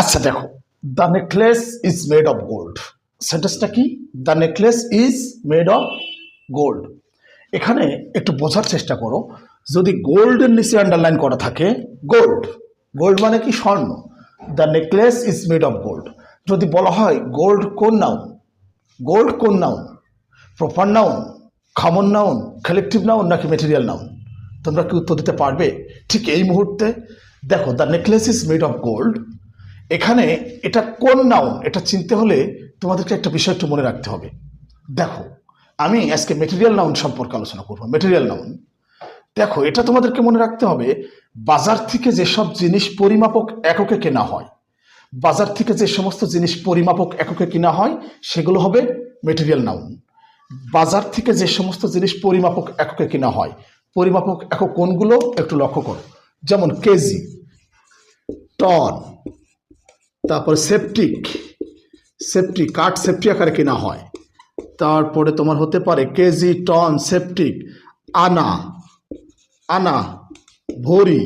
আচ্ছা দেখো, the necklace is made of gold. সেন্টেন্সটা কি? The necklace is made of gold. এখানে একটু বোঝার চেষ্টা করো। যদি গোল্ডের নিচে আন্ডারলাইন করা থাকে গোল্ড, গোল্ড মানে কি? স্বর্ণ। The necklace is made of gold. যদি বলা হয় গোল্ড কোন নাউন, গোল্ড কোন noun? Proper noun, common noun, collective noun নাকি ম্যাটেরিয়াল নাউন? তোমরা কি উত্তর দিতে পারবে ঠিক এই মুহূর্তে? দেখো, the necklace is made of gold, এখানে এটা কোন নাউন এটা চিনতে হলে তোমাদেরকে একটা বিষয় একটু মনে রাখতে হবে। দেখো, আমি আজকে ম্যাটেরিয়াল নাউন সম্পর্কে আলোচনা করবো। ম্যাটেরিয়াল নাউন, দেখো এটা তোমাদেরকে মনে রাখতে হবে, বাজার থেকে যেসব জিনিস পরিমাপক এককে কেনা হয়, বাজার থেকে যে সমস্ত জিনিস পরিমাপক এককে কেনা হয় সেগুলো হবে ম্যাটেরিয়াল নাউন। বাজার থেকে যে সমস্ত জিনিস পরিমাপক এককে কেনা হয়, পরিমাপক একক কোনগুলো একটু লক্ষ্য করো। যেমন কেজি, টন, তারপরে সেপ্টিক, সেপ্টিক কাঠ সেপ্টি আকারে কেনা হয়। তারপরে তোমার হতে পারে কেজি, টন, সেপ্টিক, আনা, আনা, ভরি,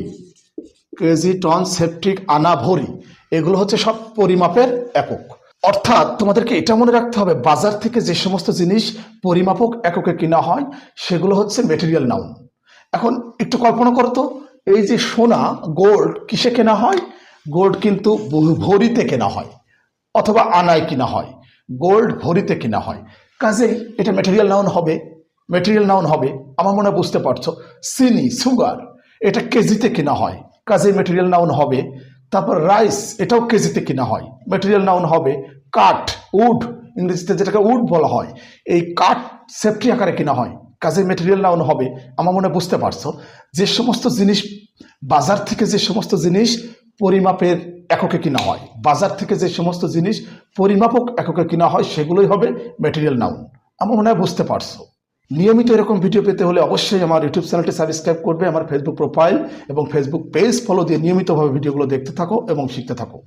কেজি, টন, সেপ্টিক, আনা, ভরি, এগুলো হচ্ছে সব পরিমাপের একক। অর্থাৎ তোমাদেরকে এটা মনে রাখতে হবে, বাজার থেকে যে সমস্ত জিনিস পরিমাপক এককে কেনা হয় সেগুলো হচ্ছে ম্যাটেরিয়াল নাউন। এখন একটু কল্পনা করতো, এই যে সোনা, গোল্ড কিসে কেনা হয়? গোল্ড কিন্তু ভরিতে কেনা হয় অথবা আনায় কেনা হয়, গোল্ড ভরিতে কেনা হয়, কাজেই এটা ম্যাটেরিয়াল নাউন হবে। ম্যাটেরিয়াল নাউন হবে, আমার মনে হয় বুঝতে পারছো। চিনি, সুগার, এটা কেজিতে কেনা হয়, কাজেই ম্যাটেরিয়াল নাউন হবে। তারপর রাইস, এটাও কেজিতে কেনা হয়, ম্যাটেরিয়াল নাউন হবে। কাঠ, উড, ইংরেজিতে যেটাকে উড বলা হয়, এই কাঠ সেফটি আকারে কেনা হয়, কাজে ম্যাটেরিয়াল নাউন হবে। আমার মনে হয় বুঝতে পারছো। যে সমস্ত জিনিস বাজার থেকে যে সমস্ত জিনিস পরিমাপের এককে কিনা হয়, বাজার থেকে যে সমস্ত জিনিস পরিমাপক এককে কিনা হয় সেগুলোই হবে ম্যাটেরিয়াল নাউন। আমার মনে হয় বুঝতে পারছো। নিয়মিত এরকম ভিডিও পেতে হলে অবশ্যই আমার ইউটিউব চ্যানেলটি সাবস্ক্রাইব করবে, আমার ফেসবুক প্রোফাইল এবং ফেসবুক পেজ ফলো দিয়ে নিয়মিতভাবে ভিডিওগুলো দেখতে থাকো এবং শিখতে থাকো।